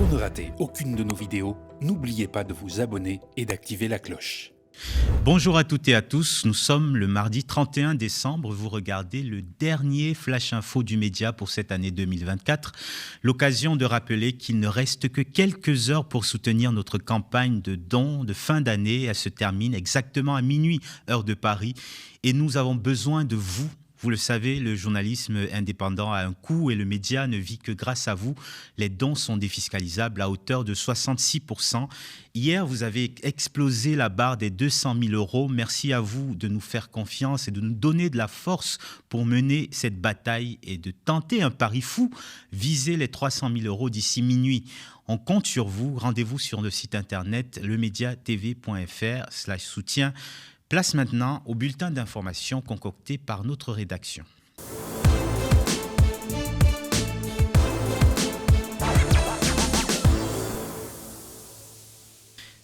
Pour ne rater aucune de nos vidéos, n'oubliez pas de vous abonner et d'activer la cloche. Bonjour à toutes et à tous, nous sommes le mardi 31 décembre, vous regardez le dernier Flash Info du média pour cette année 2024. L'occasion de rappeler qu'il ne reste que quelques heures pour soutenir notre campagne de dons de fin d'année. Elle se termine exactement à minuit, heure de Paris, et nous avons besoin de vous. Vous le savez, le journalisme indépendant a un coût et le média ne vit que grâce à vous. Les dons sont défiscalisables à hauteur de 66%. Hier, vous avez explosé la barre des 200 000 euros. Merci à vous de nous faire confiance et de nous donner de la force pour mener cette bataille et de tenter un pari fou, viser les 300 000 euros d'ici minuit. On compte sur vous. Rendez-vous sur le site internet lemediatv.fr/soutien. Place maintenant au bulletin d'information concocté par notre rédaction.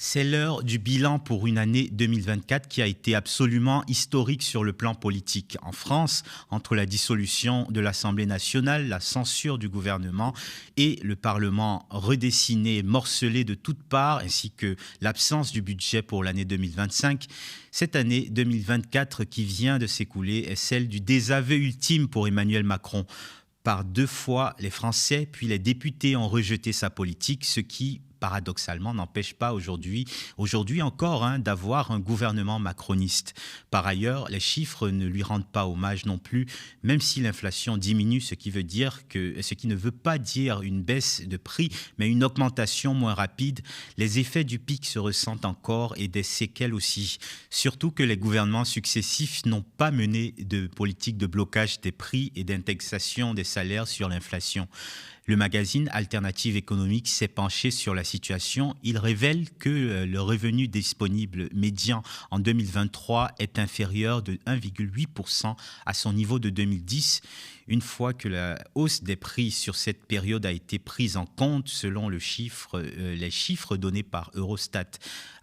C'est l'heure du bilan pour une année 2024 qui a été absolument historique sur le plan politique. En France, entre la dissolution de l'Assemblée nationale, la censure du gouvernement et le Parlement redessiné, morcelé de toutes parts, ainsi que l'absence du budget pour l'année 2025, cette année 2024 qui vient de s'écouler est celle du désaveu ultime pour Emmanuel Macron. Par 2 fois, les Français puis les députés ont rejeté sa politique, ce qui paradoxalement, n'empêche pas aujourd'hui encore d'avoir un gouvernement macroniste. Par ailleurs, les chiffres ne lui rendent pas hommage non plus, même si l'inflation diminue, ce qui ne veut pas dire une baisse de prix, mais une augmentation moins rapide. Les effets du pic se ressentent encore et des séquelles aussi. Surtout que les gouvernements successifs n'ont pas mené de politique de blocage des prix et d'indexation des salaires sur l'inflation. Le magazine Alternative économique s'est penché sur la situation. Il révèle que le revenu disponible médian en 2023 est inférieur de 1,8% à son niveau de 2010. Une fois que la hausse des prix sur cette période a été prise en compte selon les chiffres donnés par Eurostat.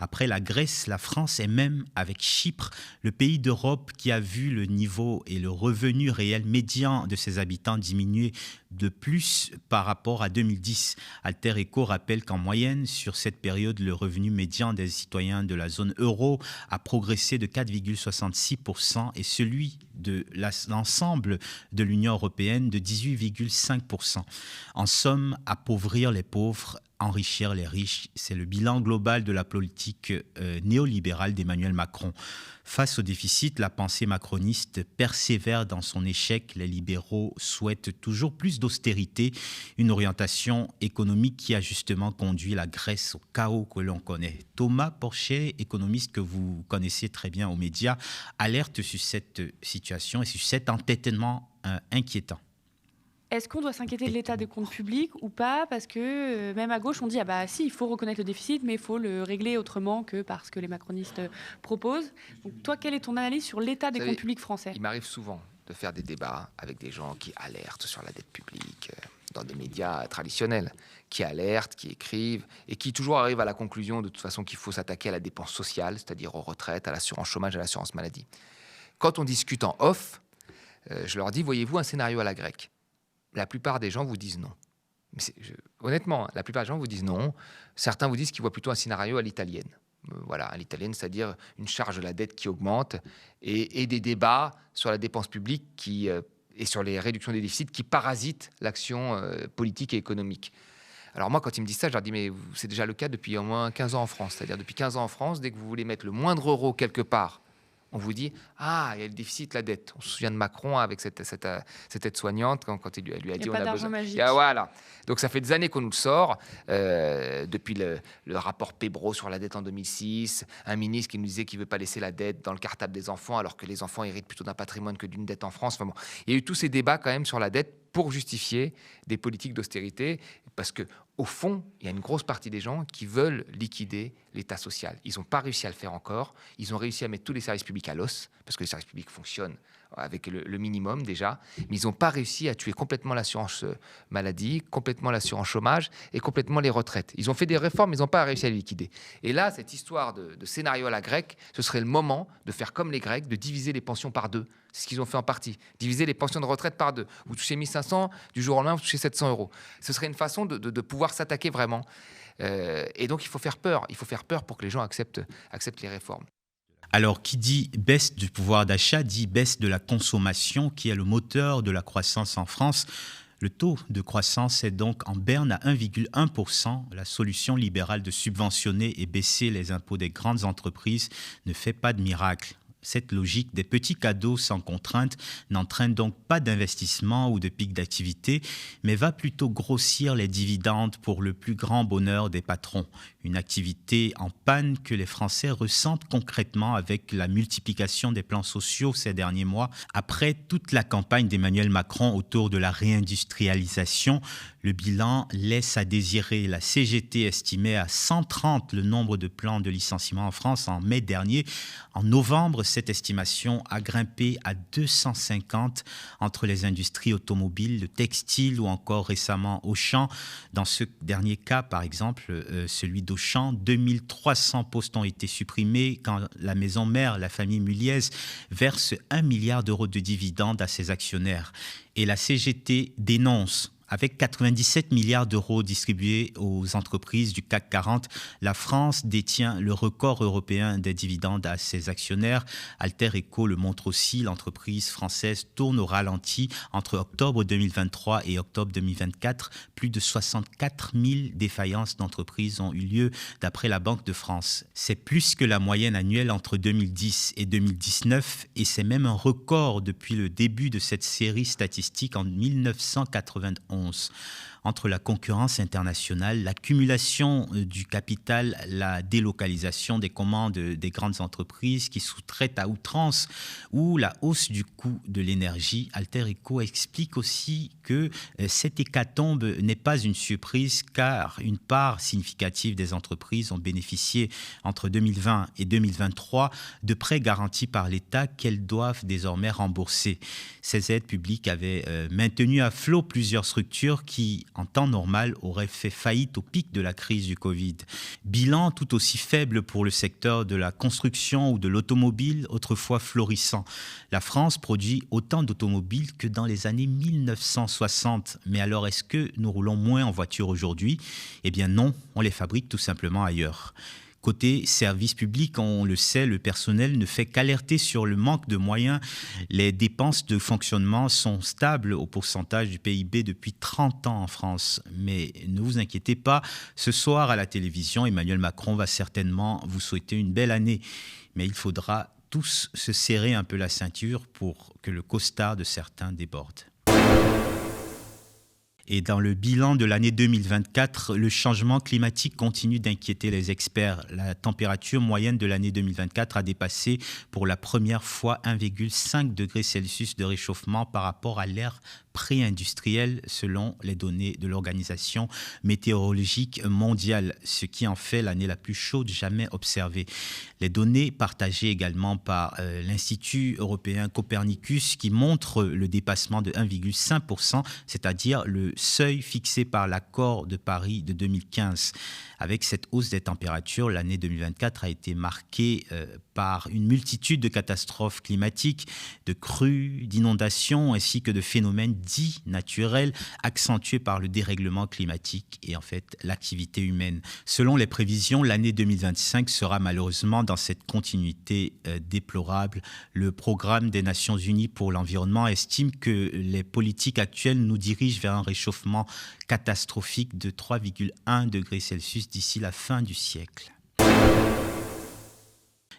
Après la Grèce, la France et même avec Chypre, le pays d'Europe qui a vu le niveau et le revenu réel médian de ses habitants diminuer de plus par rapport à 2010. Alter Eco rappelle qu'en moyenne, sur cette période, le revenu médian des citoyens de la zone euro a progressé de 4,66% et celui de l'ensemble de l'Union européenne de 18,5%. En somme, appauvrir les pauvres, enrichir les riches, c'est le bilan global de la politique néolibérale d'Emmanuel Macron. Face au déficit, la pensée macroniste persévère dans son échec. Les libéraux souhaitent toujours plus d'austérité, une orientation économique qui a justement conduit la Grèce au chaos que l'on connaît. Thomas Porcher, économiste que vous connaissez très bien aux médias, alerte sur cette situation et sur cet entêtement inquiétant. Est-ce qu'on doit s'inquiéter de l'état des comptes publics ou pas? Parce que même à gauche, on dit si, il faut reconnaître le déficit, mais il faut le régler autrement que parce que les macronistes proposent. Donc, toi, quelle est ton analyse sur l'état des comptes publics français? Il m'arrive souvent de faire des débats avec des gens qui alertent sur la dette publique dans des médias traditionnels, qui alertent, qui écrivent et qui toujours arrivent à la conclusion de toute façon qu'il faut s'attaquer à la dépense sociale, c'est-à-dire aux retraites, à l'assurance chômage, à l'assurance maladie. Quand on discute en off, je leur dis, voyez-vous un scénario à la grecque? La plupart des gens vous disent non. Mais honnêtement, la plupart des gens vous disent non. Certains vous disent qu'ils voient plutôt un scénario à l'italienne. Voilà, à l'italienne, c'est-à-dire une charge de la dette qui augmente et des débats sur la dépense publique et sur les réductions des déficits qui parasitent l'action politique et économique. Alors moi, quand ils me disent ça, je leur dis, mais c'est déjà le cas depuis au moins 15 ans en France. C'est-à-dire depuis 15 ans en France, dès que vous voulez mettre le moindre euro quelque part, on vous dit, il y a le déficit, la dette. On se souvient de Macron avec cette aide-soignante quand il lui a dit, on a besoin. Magique. Voilà. Donc ça fait des années qu'on nous le sort, depuis le rapport Pébro sur la dette en 2006, un ministre qui nous disait qu'il ne veut pas laisser la dette dans le cartable des enfants, alors que les enfants héritent plutôt d'un patrimoine que d'une dette en France. Enfin bon, il y a eu tous ces débats quand même sur la dette pour justifier des politiques d'austérité, parce qu'au fond, il y a une grosse partie des gens qui veulent liquider l'État social. Ils n'ont pas réussi à le faire encore. Ils ont réussi à mettre tous les services publics à l'os, parce que les services publics fonctionnent avec le minimum déjà, mais ils n'ont pas réussi à tuer complètement l'assurance maladie, complètement l'assurance chômage et complètement les retraites. Ils ont fait des réformes, mais ils n'ont pas réussi à les liquider. Et là, cette histoire de scénario à la grecque, ce serait le moment de faire comme les Grecs, de diviser les pensions par 2. C'est ce qu'ils ont fait en partie. Diviser les pensions de retraite par 2. Vous touchez 1 500, du jour au lendemain, vous touchez 700 euros. Ce serait une façon de pouvoir s'attaquer vraiment. Et donc, il faut faire peur. Il faut faire peur pour que les gens acceptent les réformes. Alors, qui dit baisse du pouvoir d'achat, dit baisse de la consommation, qui est le moteur de la croissance en France. Le taux de croissance est donc en berne à 1,1%. La solution libérale de subventionner et baisser les impôts des grandes entreprises ne fait pas de miracle. Cette logique des petits cadeaux sans contrainte n'entraîne donc pas d'investissement ou de pic d'activité, mais va plutôt grossir les dividendes pour le plus grand bonheur des patrons. Une activité en panne que les Français ressentent concrètement avec la multiplication des plans sociaux ces derniers mois. Après toute la campagne d'Emmanuel Macron autour de la réindustrialisation, le bilan laisse à désirer. La CGT estimait à 130 le nombre de plans de licenciement en France en mai dernier. En novembre, cette estimation a grimpé à 250 entre les industries automobiles, le textile ou encore récemment Auchan. Dans ce dernier cas, par exemple, celui d'Auchan, 2300 postes ont été supprimés quand la maison mère, la famille Muliez, verse 1 milliard d'euros de dividendes à ses actionnaires. Et la CGT dénonce. Avec 97 milliards d'euros distribués aux entreprises du CAC 40, la France détient le record européen des dividendes à ses actionnaires. Alter Eco le montre aussi, l'entreprise française tourne au ralenti entre octobre 2023 et octobre 2024. Plus de 64 000 défaillances d'entreprises ont eu lieu d'après la Banque de France. C'est plus que la moyenne annuelle entre 2010 et 2019 et c'est même un record depuis le début de cette série statistique en 1991. Entre la concurrence internationale, l'accumulation du capital, la délocalisation des commandes des grandes entreprises qui sous-traitent à outrance ou la hausse du coût de l'énergie, Alter Eco explique aussi que cette hécatombe n'est pas une surprise car une part significative des entreprises ont bénéficié entre 2020 et 2023 de prêts garantis par l'État qu'elles doivent désormais rembourser. Ces aides publiques avaient maintenu à flot plusieurs structures qui, en temps normal, auraient fait faillite au pic de la crise du Covid. Bilan tout aussi faible pour le secteur de la construction ou de l'automobile, autrefois florissant. La France produit autant d'automobiles que dans les années 1960. Mais alors, est-ce que nous roulons moins en voiture aujourd'hui ? Eh bien non, on les fabrique tout simplement ailleurs. Côté service public, on le sait, le personnel ne fait qu'alerter sur le manque de moyens. Les dépenses de fonctionnement sont stables au pourcentage du PIB depuis 30 ans en France. Mais ne vous inquiétez pas, ce soir à la télévision, Emmanuel Macron va certainement vous souhaiter une belle année. Mais il faudra tous se serrer un peu la ceinture pour que le costard de certains déborde. Et dans le bilan de l'année 2024, le changement climatique continue d'inquiéter les experts. La température moyenne de l'année 2024 a dépassé pour la première fois 1,5 degré Celsius de réchauffement par rapport à l'ère pré-industrielle, selon les données de l'Organisation météorologique mondiale, ce qui en fait l'année la plus chaude jamais observée. Les données partagées également par l'Institut européen Copernicus qui montrent le dépassement de 1,5%, c'est-à-dire le seuil fixé par l'accord de Paris de 2015. Avec cette hausse des températures, l'année 2024 a été marquée par une multitude de catastrophes climatiques, de crues, d'inondations ainsi que de phénomènes dits naturels accentués par le dérèglement climatique et en fait l'activité humaine. Selon les prévisions, l'année 2025 sera malheureusement dans cette continuité déplorable. Le programme des Nations Unies pour l'environnement estime que les politiques actuelles nous dirigent vers un réchauffement catastrophique de 3,1 degrés Celsius d'ici la fin du siècle.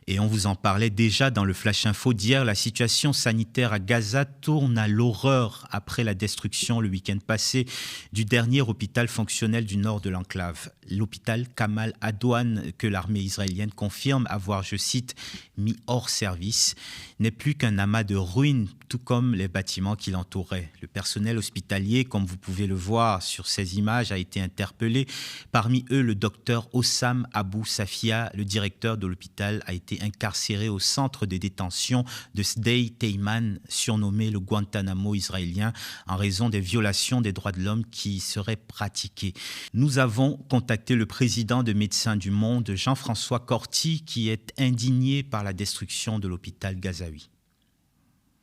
Et on vous en parlait déjà dans le Flash Info d'hier, la situation sanitaire à Gaza tourne à l'horreur après la destruction le week-end passé du dernier hôpital fonctionnel du nord de l'enclave. L'hôpital Kamal Adwan, que l'armée israélienne confirme avoir, je cite, mis hors service, n'est plus qu'un amas de ruines, tout comme les bâtiments qui l'entouraient. Le personnel hospitalier, comme vous pouvez le voir sur ces images, a été interpellé. Parmi eux, le docteur Hossam Abou Safia, le directeur de l'hôpital, a été été incarcéré au centre de détention de Sdei Teiman, surnommé le Guantanamo israélien, en raison des violations des droits de l'homme qui y seraient pratiquées. Nous avons contacté le président de Médecins du Monde, Jean-François Corti, qui est indigné par la destruction de l'hôpital gazaoui.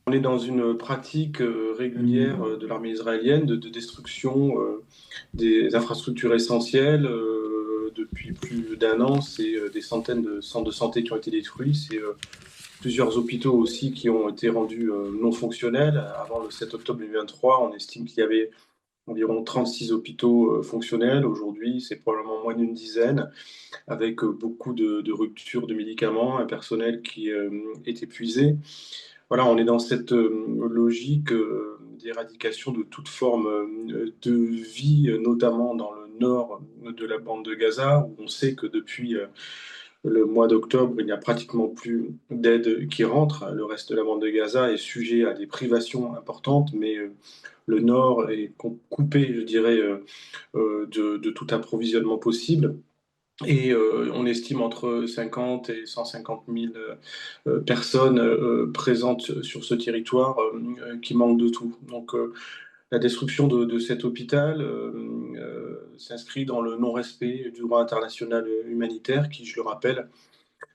On est dans une pratique régulière de l'armée israélienne de destruction des infrastructures essentielles. Depuis plus d'un an, c'est des centaines de centres de santé qui ont été détruits. C'est plusieurs hôpitaux aussi qui ont été rendus non fonctionnels. Avant le 7 octobre 2023, on estime qu'il y avait environ 36 hôpitaux fonctionnels. Aujourd'hui, c'est probablement moins d'une dizaine, avec beaucoup de ruptures de médicaments, un personnel qui est épuisé. Voilà, on est dans cette logique d'éradication de toute forme de vie, notamment dans le nord de la bande de Gaza, où on sait que depuis le mois d'octobre, il n'y a pratiquement plus d'aide qui rentre. Le reste de la bande de Gaza est sujet à des privations importantes, mais le nord est coupé, je dirais, de tout approvisionnement possible. Et on estime entre 50 et 150 000 personnes présentes sur ce territoire qui manquent de tout. Donc la destruction de cet hôpital s'inscrit dans le non-respect du droit international humanitaire qui, je le rappelle,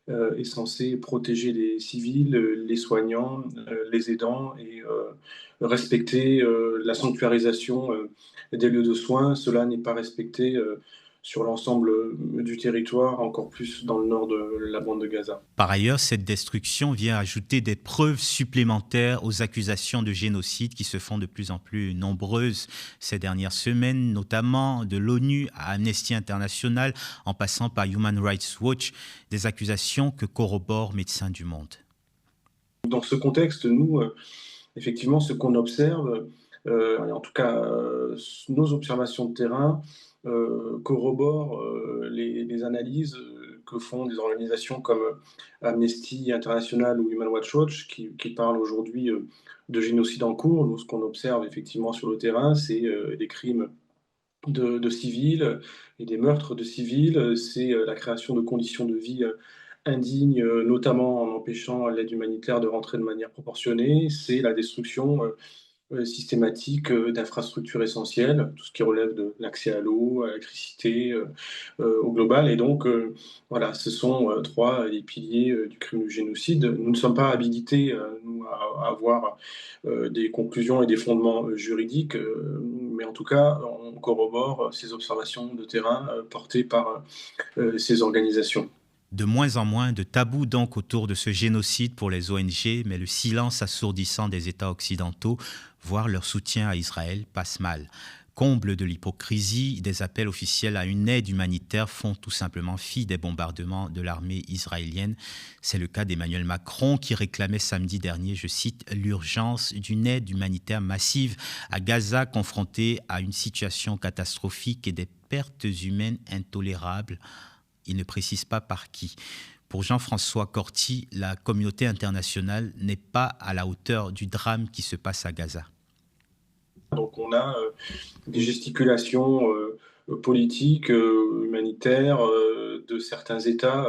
est censé protéger les civils, les soignants, les aidants et respecter la sanctuarisation des lieux de soins. Cela n'est pas respecté sur l'ensemble du territoire, encore plus dans le nord de la bande de Gaza. Par ailleurs, cette destruction vient ajouter des preuves supplémentaires aux accusations de génocide qui se font de plus en plus nombreuses ces dernières semaines, notamment de l'ONU à Amnesty International, en passant par Human Rights Watch, des accusations que corroborent Médecins du Monde. Dans ce contexte, nous, effectivement, ce qu'on observe, en tout cas nos observations de terrain, corroborent les analyses que font des organisations comme Amnesty International ou Human Rights Watch qui parlent aujourd'hui de génocide en cours. Nous, ce qu'on observe effectivement sur le terrain, c'est des crimes de civils et des meurtres de civils. C'est la création de conditions de vie indignes, notamment en empêchant l'aide humanitaire de rentrer de manière proportionnée. C'est la destruction systématique d'infrastructures essentielles, tout ce qui relève de l'accès à l'eau, à l'électricité, au global. Et donc, voilà, ce sont trois des piliers du crime du génocide. Nous ne sommes pas habilités nous, à avoir des conclusions et des fondements juridiques, mais en tout cas, on corrobore ces observations de terrain portées par ces organisations. De moins en moins de tabous donc autour de ce génocide pour les ONG, mais le silence assourdissant des États occidentaux, voire leur soutien à Israël, passe mal. Comble de l'hypocrisie, des appels officiels à une aide humanitaire font tout simplement fi des bombardements de l'armée israélienne. C'est le cas d'Emmanuel Macron qui réclamait samedi dernier, je cite, l'urgence d'une aide humanitaire massive à Gaza confrontée à une situation catastrophique et des pertes humaines intolérables. Il ne précise pas par qui. Pour Jean-François Corti, la communauté internationale n'est pas à la hauteur du drame qui se passe à Gaza. Donc on a des gesticulations politiques, humanitaires de certains États,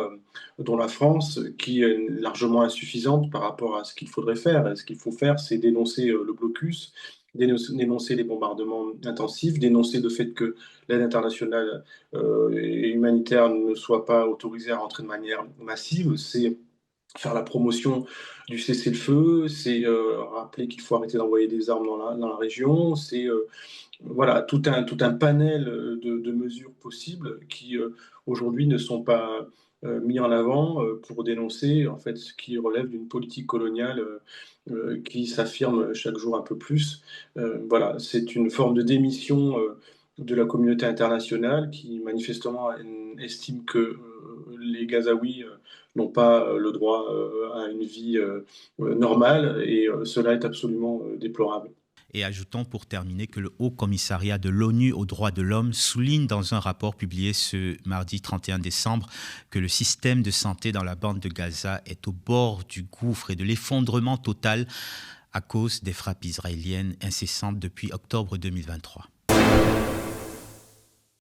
dont la France, qui est largement insuffisante par rapport à ce qu'il faudrait faire. Et ce qu'il faut faire, c'est dénoncer le blocus, dénoncer les bombardements intensifs, dénoncer le fait que l'aide internationale et humanitaire ne soit pas autorisée à rentrer de manière massive. C'est faire la promotion du cessez-le-feu, c'est rappeler qu'il faut arrêter d'envoyer des armes dans la région, c'est voilà, tout un panel de mesures possibles qui aujourd'hui ne sont pas mis en avant pour dénoncer en fait ce qui relève d'une politique coloniale qui s'affirme chaque jour un peu plus. Voilà, c'est une forme de démission de la communauté internationale qui manifestement estime que les Gazaouis n'ont pas le droit à une vie normale et cela est absolument déplorable. Et ajoutons pour terminer que le Haut Commissariat de l'ONU aux droits de l'homme souligne dans un rapport publié ce mardi 31 décembre que le système de santé dans la bande de Gaza est au bord du gouffre et de l'effondrement total à cause des frappes israéliennes incessantes depuis octobre 2023.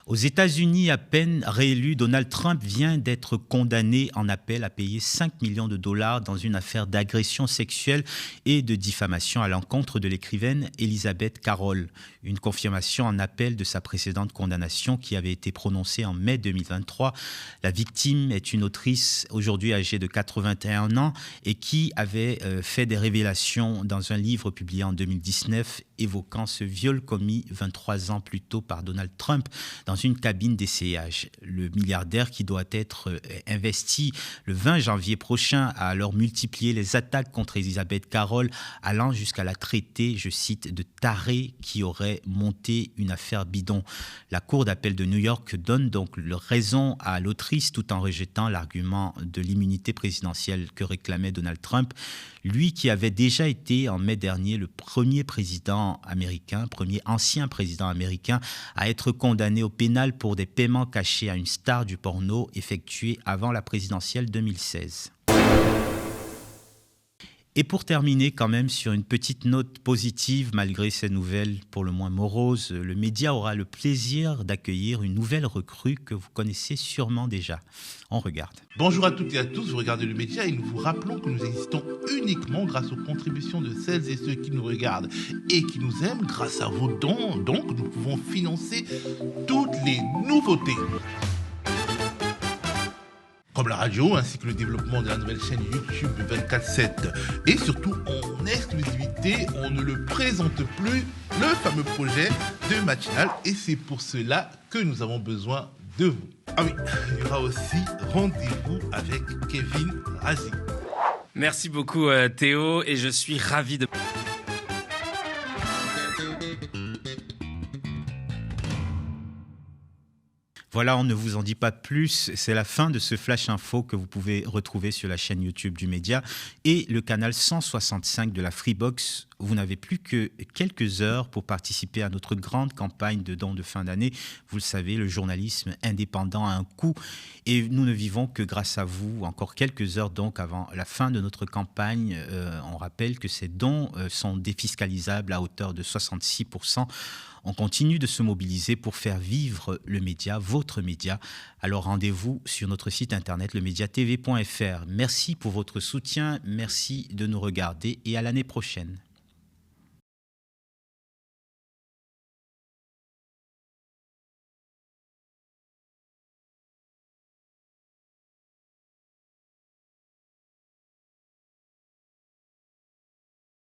Aux États-Unis, à peine réélu, Donald Trump vient d'être condamné en appel à payer 5 millions de dollars dans une affaire d'agression sexuelle et de diffamation à l'encontre de l'écrivaine Elizabeth Carroll. Une confirmation en appel de sa précédente condamnation qui avait été prononcée en mai 2023. La victime est une autrice aujourd'hui âgée de 81 ans et qui avait fait des révélations dans un livre publié en 2019 évoquant ce viol commis 23 ans plus tôt par Donald Trump dans une cabine d'essayage. Le milliardaire qui doit être investi le 20 janvier prochain a alors multiplié les attaques contre Elizabeth Carroll, allant jusqu'à la traiter, je cite, de tarée qui aurait monté une affaire bidon. La Cour d'appel de New York donne donc raison à l'autrice tout en rejetant l'argument de l'immunité présidentielle que réclamait Donald Trump, lui qui avait déjà été en mai dernier le premier ancien président américain à être condamné au pénal pour des paiements cachés à une star du porno effectués avant la présidentielle 2016. Et pour terminer quand même sur une petite note positive, malgré ces nouvelles pour le moins moroses, le média aura le plaisir d'accueillir une nouvelle recrue que vous connaissez sûrement déjà. On regarde. Bonjour à toutes et à tous, vous regardez le média et nous vous rappelons que nous existons uniquement grâce aux contributions de celles et ceux qui nous regardent et qui nous aiment. Grâce à vos dons, donc, nous pouvons financer toutes les nouveautés, comme la radio, ainsi que le développement de la nouvelle chaîne YouTube 24/7. Et surtout, en exclusivité, on ne le présente plus, le fameux projet de Matinale. Et c'est pour cela que nous avons besoin de vous. Ah oui, il y aura aussi rendez-vous avec Kevin Razi. Merci beaucoup Théo, et je suis ravi de... Voilà, on ne vous en dit pas plus. C'est la fin de ce Flash Info que vous pouvez retrouver sur la chaîne YouTube du Média et le canal 165 de la Freebox. Vous n'avez plus que quelques heures pour participer à notre grande campagne de dons de fin d'année. Vous le savez, le journalisme indépendant a un coût et nous ne vivons que grâce à vous. Encore quelques heures donc avant la fin de notre campagne. On rappelle que ces dons sont défiscalisables à hauteur de 66%. On continue de se mobiliser pour faire vivre le média, votre média. Alors rendez-vous sur notre site internet lemediatv.fr. Merci pour votre soutien, merci de nous regarder et à l'année prochaine.